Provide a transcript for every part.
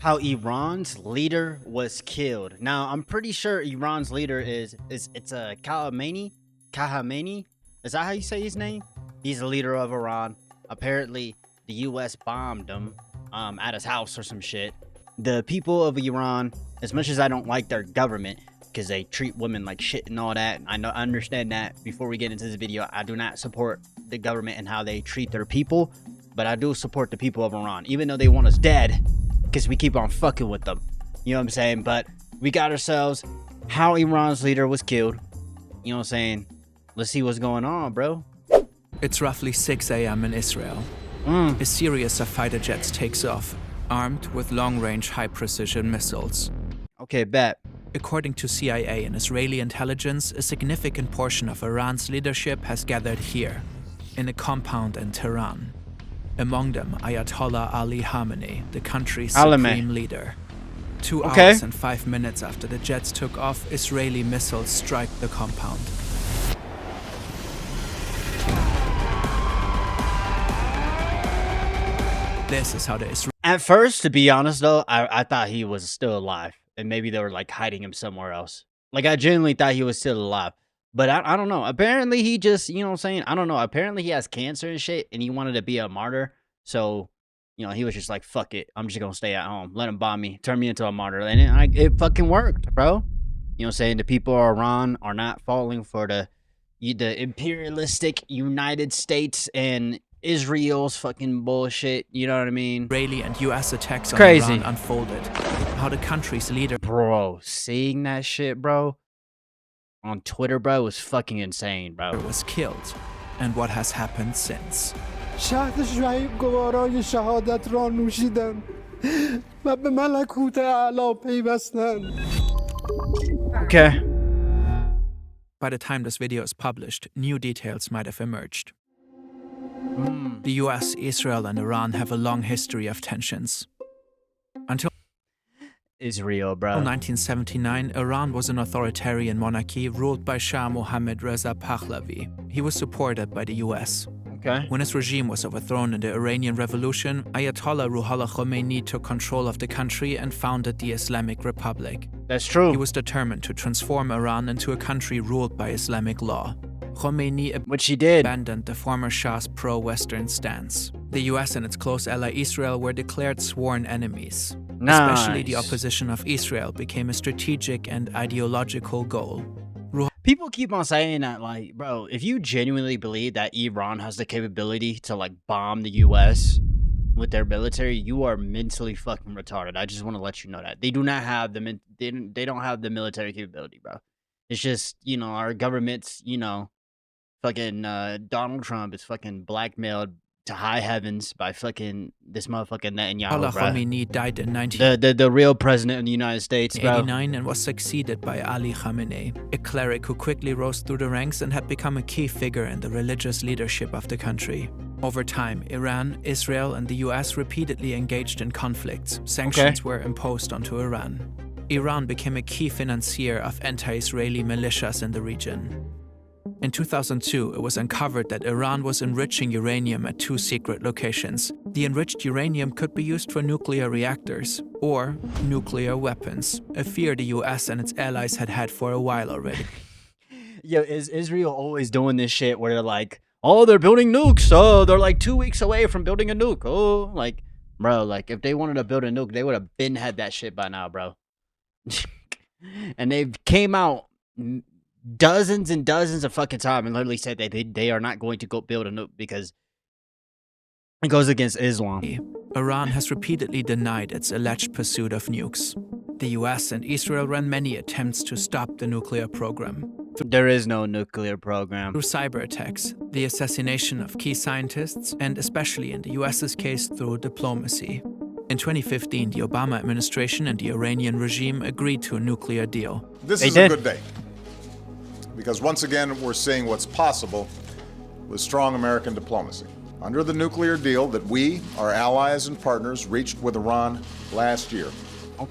how Iran's leader was killed. Now, I'm pretty sure Iran's leader is it's a Khamenei. Khamenei, is that how you say his name? He's the leader of Iran. Apparently, the U.S. bombed him at his house or some shit. The people of Iran, as much as I don't like their government because they treat women like shit and all that, I understand that. Before we get into this video, I do not support the government and how they treat their people, but I do support the people of Iran, even though they want us dead because we keep on fucking with them. You know what I'm saying? But we got ourselves how Iran's leader was killed. You know what I'm saying? Let's see what's going on, bro. It's roughly 6 a.m. in Israel. A series of fighter jets takes off, armed with long-range, high-precision missiles. Okay, bet. According to CIA and Israeli intelligence, a significant portion of Iran's leadership has gathered here, in a compound in Tehran. Among them, Ayatollah Ali Khamenei, the country's supreme leader. 2 hours and 5 minutes after the jets took off, Israeli missiles strike the compound. This is how the Israeli... At first, to be honest, though, I thought he was still alive. And maybe they were, like, hiding him somewhere else. Like, I genuinely thought he was still alive. But I don't know. Apparently, he just, you know what I'm saying? I don't know. Apparently, he has cancer and shit. And he wanted to be a martyr. So, you know, he was just like, fuck it. I'm just going to stay at home. Let him bomb me. Turn me into a martyr. And it fucking worked, bro. You know what I'm saying? The people of Iran are not falling for the imperialistic United States and Israel's fucking bullshit. You know what I mean? Israeli and U.S. attacks on Iran unfolded. How the country's leader... Bro, seeing that shit, bro, on Twitter, bro, was fucking insane, bro. ...was killed. And what has happened since. Okay. By the time this video is published, new details might have emerged. The US, Israel, and Iran have a long history of tensions. Until Israel, bro. 1979, Iran was an authoritarian monarchy ruled by Shah Mohammad Reza Pahlavi. He was supported by the US. Okay. When his regime was overthrown in the Iranian Revolution, Ayatollah Ruhollah Khomeini took control of the country and founded the Islamic Republic. That's true. He was determined to transform Iran into a country ruled by Islamic law. Khomeini abandoned the former Shah's pro-Western stance. The US and its close ally Israel were declared sworn enemies. Especially the opposition of Israel became a strategic and ideological goal. People keep on saying that, like, bro, if you genuinely believe that Iran has the capability to, like, bomb the US with their military, you are mentally fucking retarded. I just want to let you know that. They do not have the, they don't have the military capability, bro. It's just, you know, our government's, you know, fucking Donald Trump is fucking blackmailed to high heavens by fucking this motherfucking Netanyahu, bro. Khomeini died in 1989 the real president of the United States, bro. And was succeeded by Ali Khamenei, a cleric who quickly rose through the ranks and had become a key figure in the religious leadership of the country. Over time, Iran, Israel, and the US repeatedly engaged in conflicts. Sanctions were imposed onto Iran. Iran became a key financier of anti-Israeli militias in the region. In 2002, it was uncovered that Iran was enriching uranium at 2 secret locations. The enriched uranium could be used for nuclear reactors or nuclear weapons, a fear the US and its allies had had for a while already. Yo, is Israel always doing this shit where they're like, oh, they're building nukes. Oh, they're like 2 weeks away from building a nuke. Oh, like, bro, like if they wanted to build a nuke, they would have been had that shit by now, bro. And they've came out dozens and dozens of fucking time and literally said that they are not going to go build a nuke because it goes against Islam. Iran has repeatedly denied its alleged pursuit of nukes. The US and Israel ran many attempts to stop the nuclear program. There is no nuclear program. Through cyber attacks, the assassination of key scientists, and especially in the US's case through diplomacy. In 2015, the Obama administration and the Iranian regime agreed to a nuclear deal. This is a good day, because once again, we're seeing what's possible with strong American diplomacy. Under the nuclear deal that we, our allies and partners, reached with Iran last year,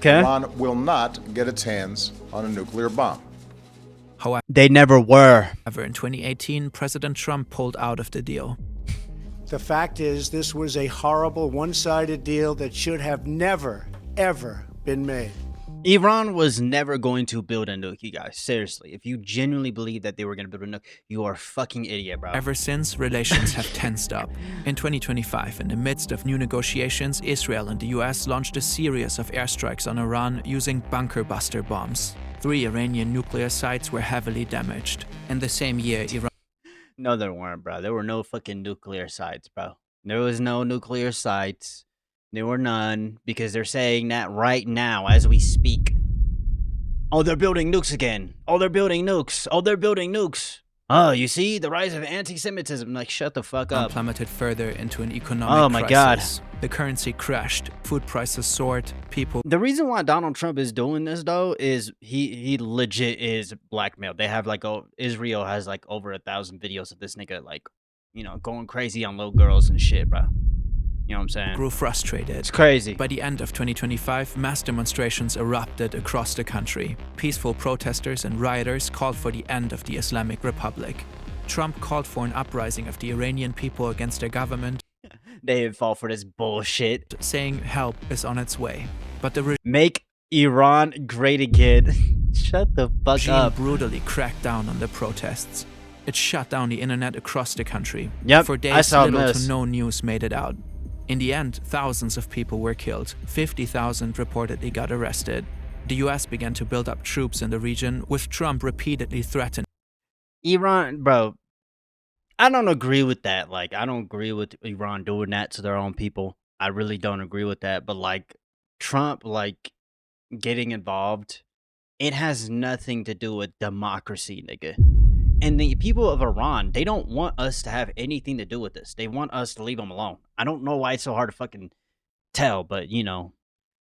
Iran will not get its hands on a nuclear bomb. However, they never were. However, in 2018, President Trump pulled out of the deal. The fact is, this was a horrible, one-sided deal that should have never, ever been made. Iran was never going to build a nuke, you guys. Seriously, if you genuinely believe that they were going to build a nuke, you are a fucking idiot, bro. Ever since, relations have tensed up. In 2025, in the midst of new negotiations, Israel and the US launched a series of airstrikes on Iran using bunker buster bombs. 3 Iranian nuclear sites were heavily damaged. In the same year, Iran... No, there weren't, bro. There were no fucking nuclear sites, bro. There was no nuclear sites. There were none, because they're saying that right now as we speak. Oh, they're building nukes again. Oh, they're building nukes. Oh, they're building nukes. Oh, you see? The rise of anti-Semitism. Like, shut the fuck up. plummeted further into an economic crisis. God. The currency crashed, food prices soared, people... The reason why Donald Trump is doing this, though, is he legit is blackmailed. They have, like, Israel has, like, over 1,000 videos of this nigga, like, you know, going crazy on little girls and shit, bro. You know what I'm saying? Grew frustrated. It's crazy. By the end of 2025, mass demonstrations erupted across the country. Peaceful protesters and rioters called for the end of the Islamic Republic. Trump called for an uprising of the Iranian people against their government. They would fall for this bullshit. Saying help is on its way. But the Make Iran great again. Shut the fuck regime up. brutally cracked down on the protests. It shut down the internet across the country. Yep, For I days, saw little this. to no news made it out. In the end, thousands of people were killed. 50,000 reportedly got arrested. The US began to build up troops in the region, with Trump repeatedly threatening Iran, bro, I don't agree with that. Like, I don't agree with Iran doing that to their own people. I really don't agree with that. But, like, Trump, like, getting involved, it has nothing to do with democracy, nigga. And the people of Iran, they don't want us to have anything to do with this. They want us to leave them alone. I don't know why it's so hard to fucking tell, but, you know,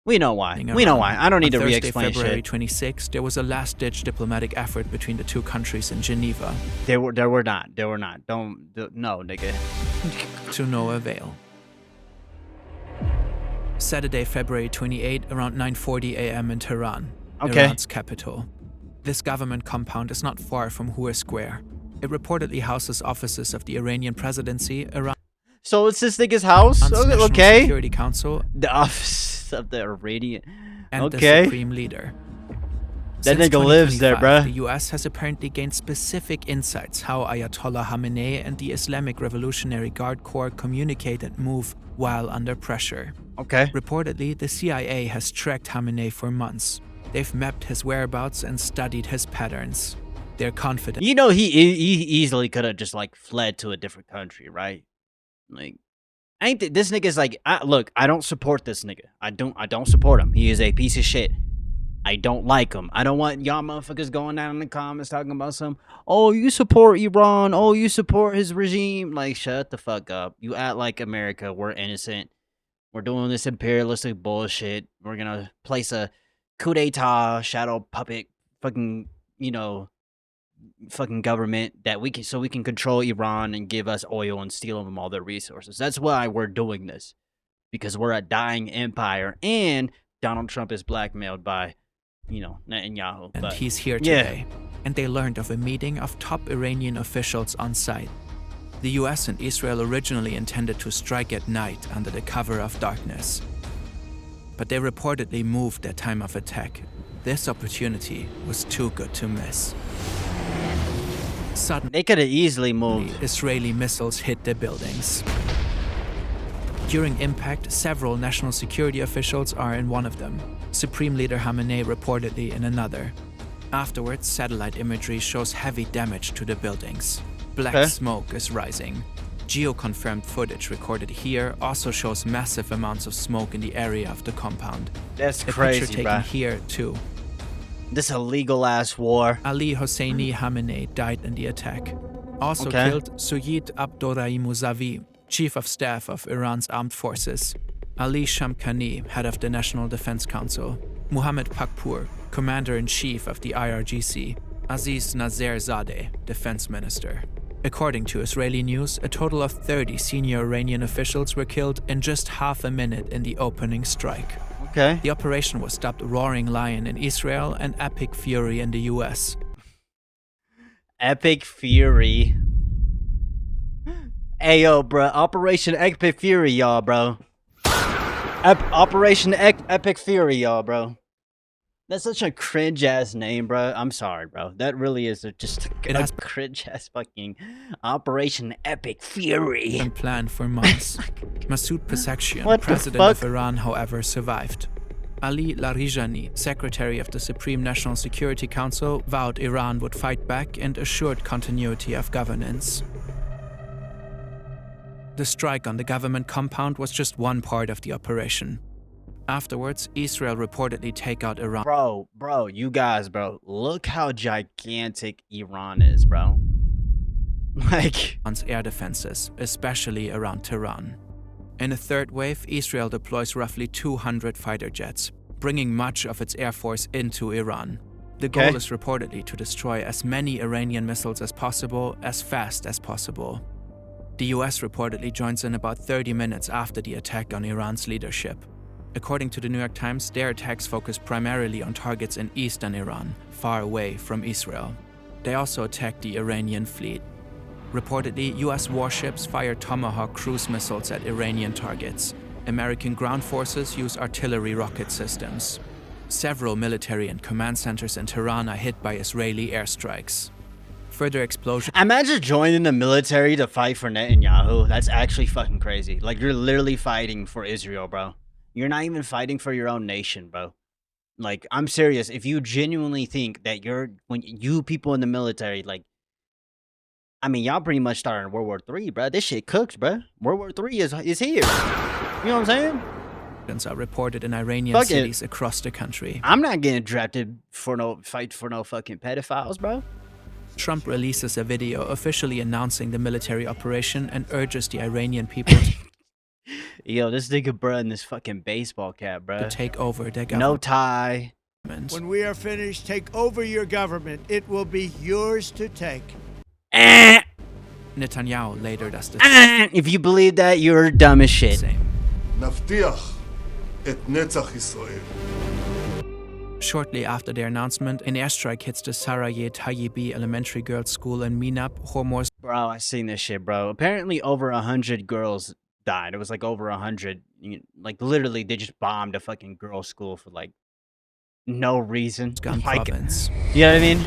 we know why. We know why. I don't need to re-explain February shit. 26, there was a last-ditch diplomatic effort between the two countries in Geneva. There were not. No, nigga. To no avail. Saturday, February 28, around 9:40 a.m. in Tehran, Okay. Iran's capital. This government compound is not far from Hur Square. It reportedly houses offices of the Iranian presidency, Iran's So it's this nigga's house? National Okay. Security Council, The office of the Iranian. and the Okay. supreme leader. That Since nigga lives there, 2025, bruh. The US has apparently gained specific insights how Ayatollah Khamenei and the Islamic Revolutionary Guard Corps communicate and move while under pressure. Okay. Reportedly, the CIA has tracked Khamenei for months. They've mapped his whereabouts and studied his patterns. They're confident You know, he easily could have just, like, fled to a different country, right? Like, this nigga's like, look, I don't support this nigga. I don't support him. He is a piece of shit. I don't like him. I don't want y'all motherfuckers going down in the comments talking about some, oh, you support Iran. Oh, you support his regime. Like, shut the fuck up. You act like America. We're innocent. We're doing this imperialistic bullshit. We're gonna place a coup d'etat, shadow puppet, fucking, you know, fucking government that we can control Iran and give us oil and steal them all their resources. That's why we're doing this, because we're a dying empire, and Donald Trump is blackmailed by, you know, Netanyahu. and But he's here yeah. today. And they learned of a meeting of top Iranian officials on site. The US and Israel originally intended to strike at night under the cover of darkness. But they reportedly moved their time of attack. This opportunity was too good to miss. Suddenly, They could have easily moved. Israeli missiles hit the buildings. During impact, several national security officials are in one of them. Supreme Leader Khamenei reportedly in another. Afterwards, satellite imagery shows heavy damage to the buildings. Black Okay. smoke is rising. Geo-confirmed footage recorded here also shows massive amounts of smoke in the area of the compound. That's A picture crazy, taken bro. here too. This illegal ass war. Ali Hosseini Khamenei died in the attack. Also Okay. killed Suyid Abdorrahim Mousavi, Chief of Staff of Iran's armed forces. Ali Shamkhani, head of the National Defense Council. Mohammad Pakpour, Commander-in-Chief of the IRGC. Aziz Nazerzadeh, Defense Minister. According to Israeli news, a total of 30 senior Iranian officials were killed in just half a minute in the opening strike. Okay. The operation was dubbed Roaring Lion in Israel and Epic Fury in the US. Epic Fury. Hey, yo, bro. Operation Epic Fury, y'all, bro. Operation Epic Fury, y'all, bro. That's such a cringe ass name, bro. I'm sorry, bro. That really is just a cringe ass fucking Operation Epic Fury. Been planned for months. Masoud Pezeshkian, What the president fuck? of Iran, however, survived. Ali Larijani, secretary of the Supreme National Security Council, vowed Iran would fight back and assured continuity of governance. The strike on the government compound was just one part of the operation. Afterwards, Israel reportedly take out Iran. Bro, you guys, bro. Look how gigantic Iran is, bro. Like, Iran's air defenses, especially around Tehran. In a third wave, Israel deploys roughly 200 fighter jets, bringing much of its air force into Iran. The goal is reportedly to destroy as many Iranian missiles as possible, as fast as possible. The US reportedly joins in about 30 minutes after the attack on Iran's leadership. According to the New York Times, their attacks focus primarily on targets in eastern Iran, far away from Israel. They also attacked the Iranian fleet. Reportedly, US warships fired Tomahawk cruise missiles at Iranian targets. American ground forces use artillery rocket systems. Several military and command centers in Tehran are hit by Israeli airstrikes. Further explosions. imagine joining the military to fight for Netanyahu. That's actually fucking crazy. Like, you're literally fighting for Israel, bro. You're not even fighting for your own nation, bro. Like, I'm serious. If you genuinely think that when you people in the military, like, I mean, y'all pretty much started World War III, bro. This shit cooks, bro. World War III is here. You know what I'm saying? Are reported in Iranian cities across the country. I'm not getting drafted for no fucking pedophiles, bro. Trump releases a video officially announcing the military operation and urges the Iranian people Yo, this nigga, bro, in this fucking baseball cap, bro. to take over their government. No tie. When we are finished, take over your government. It will be yours to take. Netanyahu later does the If you believe that, you're dumb as shit. same. נבטיח את נצח ישראל. Shortly after their announcement, an airstrike hits the Sarayeh Tayyibi Elementary Girls' School in Minab, Hormuz. Bro, I seen this shit, bro. Apparently, over 100 girls died. It was like over 100. Like, literally, they just bombed a fucking girls' school for like no reason. Gun Like, province. you know what I mean?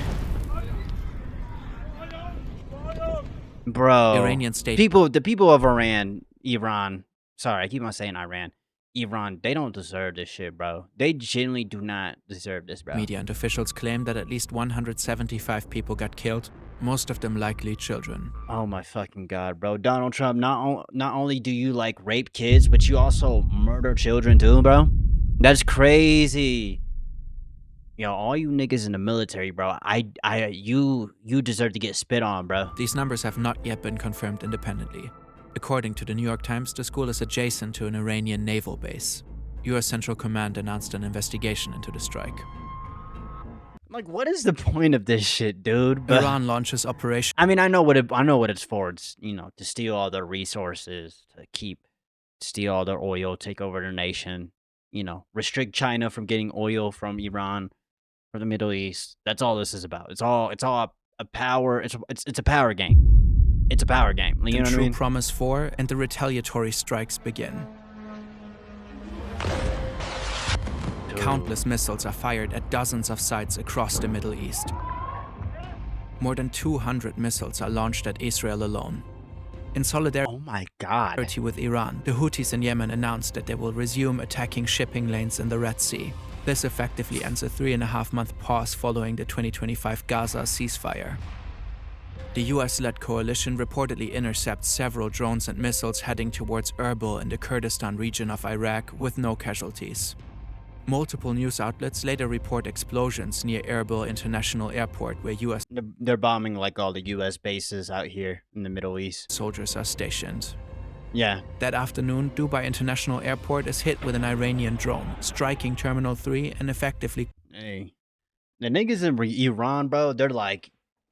Bro, Iranian state the people of Iran. Sorry, I keep on saying Iran. They don't deserve this shit, bro. They genuinely do not deserve this, bro. media and officials claim that at least 175 people got killed, most of them likely children. Oh my fucking god, bro. Donald Trump, not only do you like rape kids, but you also murder children too, bro. That's crazy. Yo, all you niggas in the military, bro. You deserve to get spit on, bro. These numbers have not yet been confirmed independently. According to the New York Times, the school is adjacent to an Iranian naval base. US Central Command announced an investigation into the strike. Like, what is the point of this shit, dude? But, Iran launches Operation. I mean, I know what it's for. It's, to steal all their resources, to steal all their oil, take over their nation, restrict China from getting oil from Iran, from the Middle East. That's all this is about. It's all a power. It's a power game. It's a power game. You know what I mean? Promise 4 and the retaliatory strikes begin. Countless missiles are fired at dozens of sites across the Middle East. More than 200 missiles are launched at Israel alone. In solidarity Oh my god. with Iran, the Houthis in Yemen announced that they will resume attacking shipping lanes in the Red Sea. This effectively ends a 3.5-month pause following the 2025 Gaza ceasefire. The US-led coalition reportedly intercepts several drones and missiles heading towards Erbil in the Kurdistan region of Iraq with no casualties. Multiple news outlets later report explosions near Erbil International Airport where US They're bombing like all the US bases out here in the Middle East. soldiers are stationed. Yeah. That afternoon, Dubai International Airport is hit with an Iranian drone, striking Terminal 3 and effectively Hey. The niggas in Iran, bro, they're like,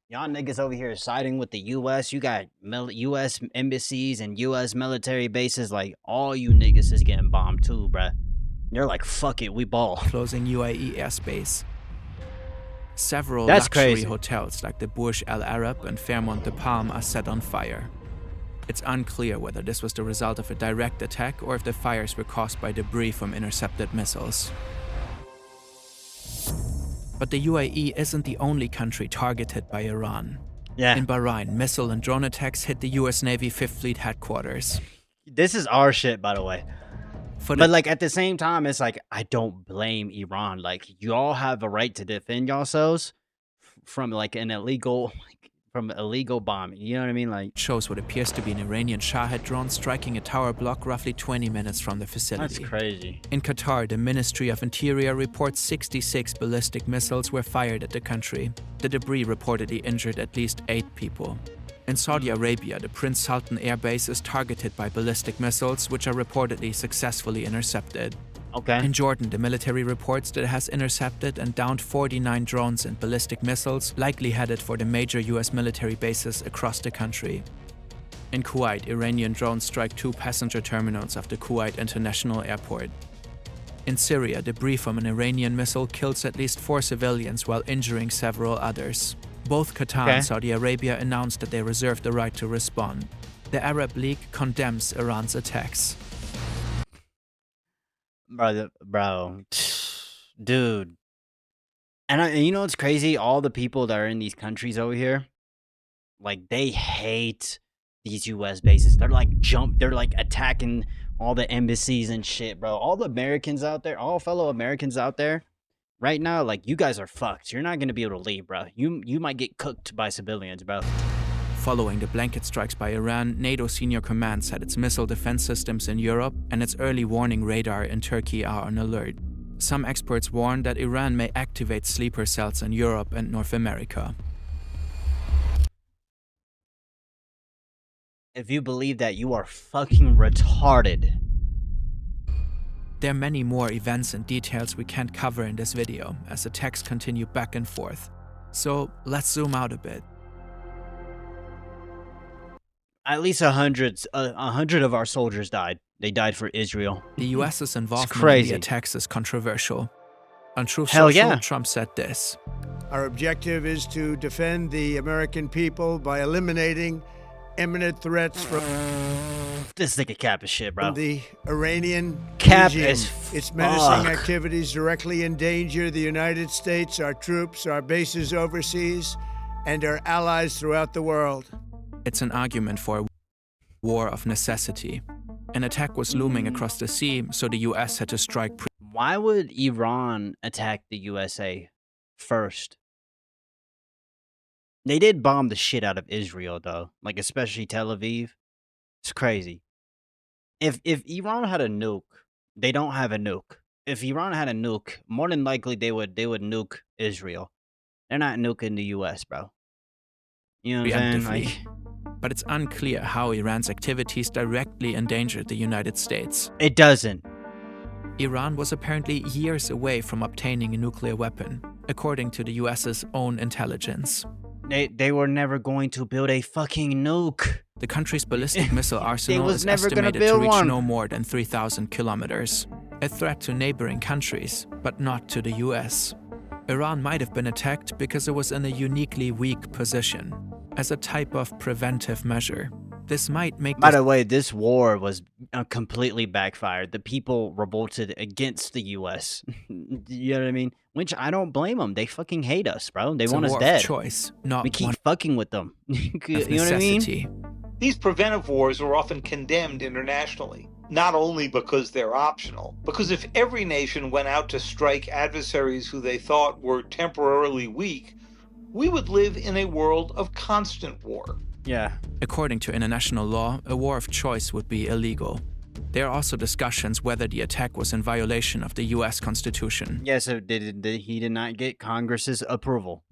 y'all niggas over here siding with the US. You got US embassies and US military bases. Like, all you niggas is getting bombed too, bruh. They're like, fuck it, we ball. closing UAE airspace. Several That's luxury crazy. hotels like the Burj Al Arab and Fairmont de Palm are set on fire. It's unclear whether this was the result of a direct attack or if the fires were caused by debris from intercepted missiles. But the UAE isn't the only country targeted by Iran. Yeah. In Bahrain, missile and drone attacks hit the US Navy 5th Fleet headquarters. This is our shit, by the way. For But like at the same time, it's like I don't blame Iran. Like y'all have a right to defend yourselves from like an illegal bombing. You know what I mean? Like shows what appears to be an Iranian Shahed drone striking a tower block roughly 20 minutes from the facility. that's crazy. In Qatar, the Ministry of Interior reports 66 ballistic missiles were fired at the country. The debris reportedly injured at least 8 people. In Saudi Arabia, the Prince Sultan Air Base is targeted by ballistic missiles, which are reportedly successfully intercepted. Okay. In Jordan, the military reports that it has intercepted and downed 49 drones and ballistic missiles, likely headed for the major US military bases across the country. In Kuwait, Iranian drones strike 2 passenger terminals of the Kuwait International Airport. In Syria, debris from an Iranian missile kills at least 4 civilians while injuring several others. Both Qatar and Saudi Arabia announced that they reserve the right to respond. The Arab League condemns Iran's attacks. Bro, dude. And you know what's crazy? All the people that are in these countries over here, like they hate these US bases. They're like attacking all the embassies and shit, bro. All the Americans out there, all fellow Americans out there, right now, like you guys are fucked. You're not gonna be able to leave, bro. You might get cooked by civilians, bro. Following the blanket strikes by Iran, NATO senior command said its missile defense systems in Europe and its early warning radar in Turkey are on alert. Some experts warn that Iran may activate sleeper cells in Europe and North America. If you believe that, you are fucking retarded. There are many more events and details we can't cover in this video, as attacks continue back and forth. So let's zoom out a bit. At least 100 of our soldiers died. They died for Israel. The US's involvement in the attacks is controversial. On Truth Hell Social, yeah. Trump said this. Our objective is to defend the American people by eliminating imminent threats from This nigga cap is shit, bro. the Iranian Cap regime. as Its menacing fuck. activities directly endanger the United States, our troops, our bases overseas, and our allies throughout the world. It's an argument for a war of necessity. An attack was looming across the sea, so the US had to strike. Why would Iran attack the USA first? They did bomb the shit out of Israel, though. Like, especially Tel Aviv. It's crazy. If Iran had a nuke, they don't have a nuke. If Iran had a nuke, more than likely they would nuke Israel. They're not nuking the US, bro. You know what I'm saying? Like, But it's unclear how Iran's activities directly endangered the United States. it doesn't. Iran was apparently years away from obtaining a nuclear weapon, according to the US's own intelligence. They were never going to build a fucking nuke. The country's ballistic missile arsenal was is never gonna estimated to build reach one. no more than 3,000 kilometers. A threat to neighboring countries, but not to the US. Iran might have been attacked because it was in a uniquely weak position, as a type of preventive measure. This might make By the way, this war was completely backfired. The people revolted against the U.S. You know what I mean? Which I don't blame them. They fucking hate us, bro. They want us dead. Choice, not We keep one fucking with them. You of know what I mean? necessity. These preventive wars are often condemned internationally, not only because they're optional, because if every nation went out to strike adversaries who they thought were temporarily weak, we would live in a world of constant war. Yeah. According to international law, a war of choice would be illegal. There are also discussions whether the attack was in violation of the US Constitution. Yeah, so he did not get Congress's approval.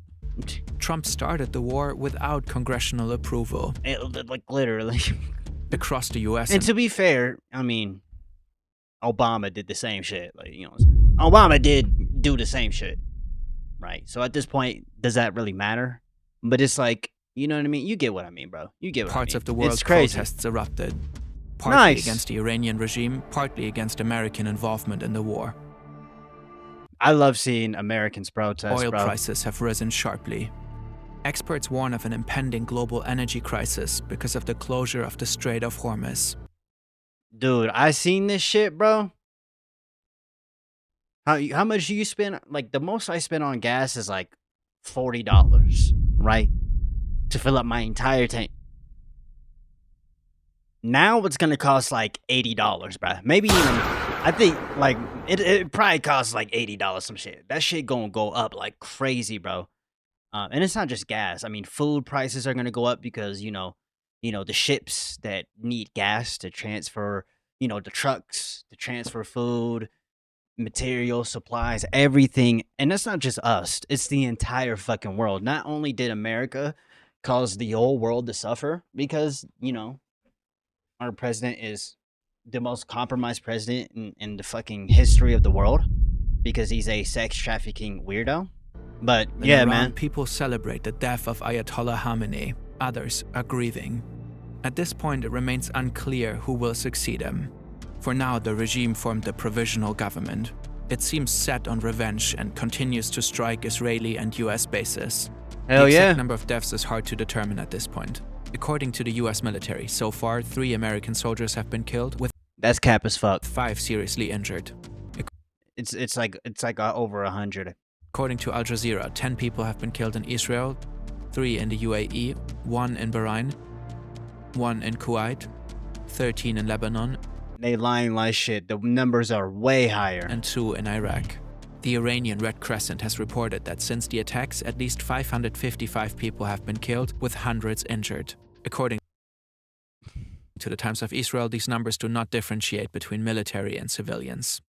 Trump started the war without congressional approval. Like, literally. Across the US And to be fair, I mean, Obama did the same shit. Like, you know what I'm saying? Obama did do the same shit. Right? So at this point, does that really matter? But it's like, you know what I mean? You get what I mean, bro. You get what I mean. parts of the world, It's crazy. protests erupted. Partly Nice. against the Iranian regime, partly against American involvement in the war. I love seeing Americans protest, Oil bro. prices have risen sharply. Experts warn of an impending global energy crisis because of the closure of the Strait of Hormuz. Dude, I seen this shit, bro. How much do you spend? Like, the most I spend on gas is like $40, right? To fill up my entire tank. Now it's gonna cost like $80, bro. Maybe even, I think, like, it probably costs like $80, some shit. That shit gonna go up like crazy, bro. And it's not just gas. I mean, food prices are gonna go up because, the ships that need gas to transfer, the trucks to transfer food, material, supplies, everything. And that's not just us. It's the entire fucking world. Not only did America cause the whole world to suffer because, our president is the most compromised president in the fucking history of the world because he's a sex trafficking weirdo. But In yeah, Iran, man. people celebrate the death of Ayatollah Khamenei. Others are grieving. At this point, it remains unclear who will succeed him. For now, the regime formed a provisional government. It seems set on revenge and continues to strike Israeli and US bases. Hell The exact yeah. number of deaths is hard to determine at this point. According to the US military, so far 3 American soldiers have been killed, with That's cap as fuck. 5 seriously injured. It's like over 100. According to Al Jazeera, 10 people have been killed in Israel, 3 in the UAE, 1 in Bahrain, 1 in Kuwait, 13 in Lebanon, They lying like shit. The numbers are way higher. and 2 in Iraq. The Iranian Red Crescent has reported that since the attacks, at least 555 people have been killed, with hundreds injured. According to the Times of Israel, these numbers do not differentiate between military and civilians.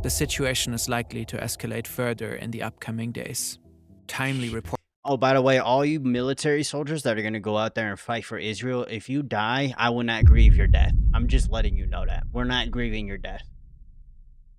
The situation is likely to escalate further in the upcoming days. Timely report. Oh, by the way, all you military soldiers that are going to go out there and fight for Israel, if you die, I will not grieve your death. I'm just letting you know that. We're not grieving your death.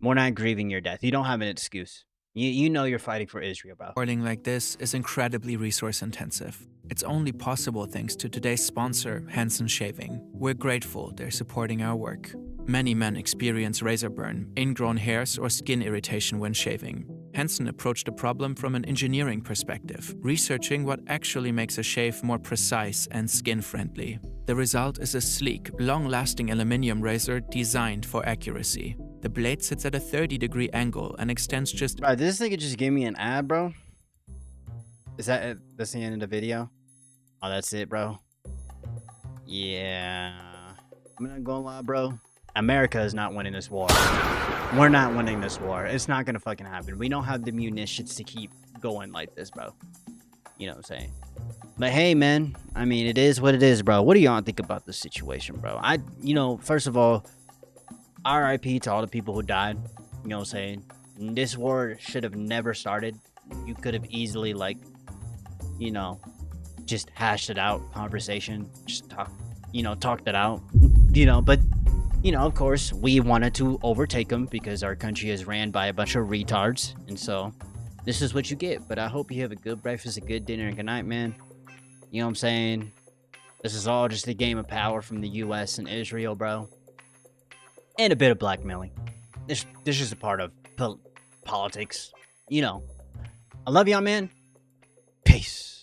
We're not grieving your death. You don't have an excuse. You know you're fighting for Israel, bro. Reporting like this is incredibly resource intensive. It's only possible thanks to today's sponsor, Hansen Shaving. We're grateful they're supporting our work. Many men experience razor burn, ingrown hairs, or skin irritation when shaving. Hansen approached the problem from an engineering perspective, researching what actually makes a shave more precise and skin-friendly. The result is a sleek, long-lasting aluminium razor designed for accuracy. The blade sits at a 30-degree angle and extends just Bro, this nigga just gave me an ad, bro. Is that it? That's the end of the video? Oh, that's it, bro. Yeah. I'm not gonna lie, bro. America is not winning this war. We're not winning this war. It's not gonna fucking happen. We don't have the munitions to keep going like this, bro. You know what I'm saying? But hey, man. I mean, it is what it is, bro. What do y'all think about this situation, bro? First of all, RIP to all the people who died. You know what I'm saying? This war should have never started. You could have easily, just hashed it out, conversation, just talked it out, but, of course, we wanted to overtake them because our country is ran by a bunch of retards, and so this is what you get. But I hope you have a good breakfast, a good dinner, and good night, man. You know what I'm saying? This is all just a game of power from the U.S. and Israel, bro. And a bit of blackmailing. This is just a part of politics. I love y'all, man. Peace.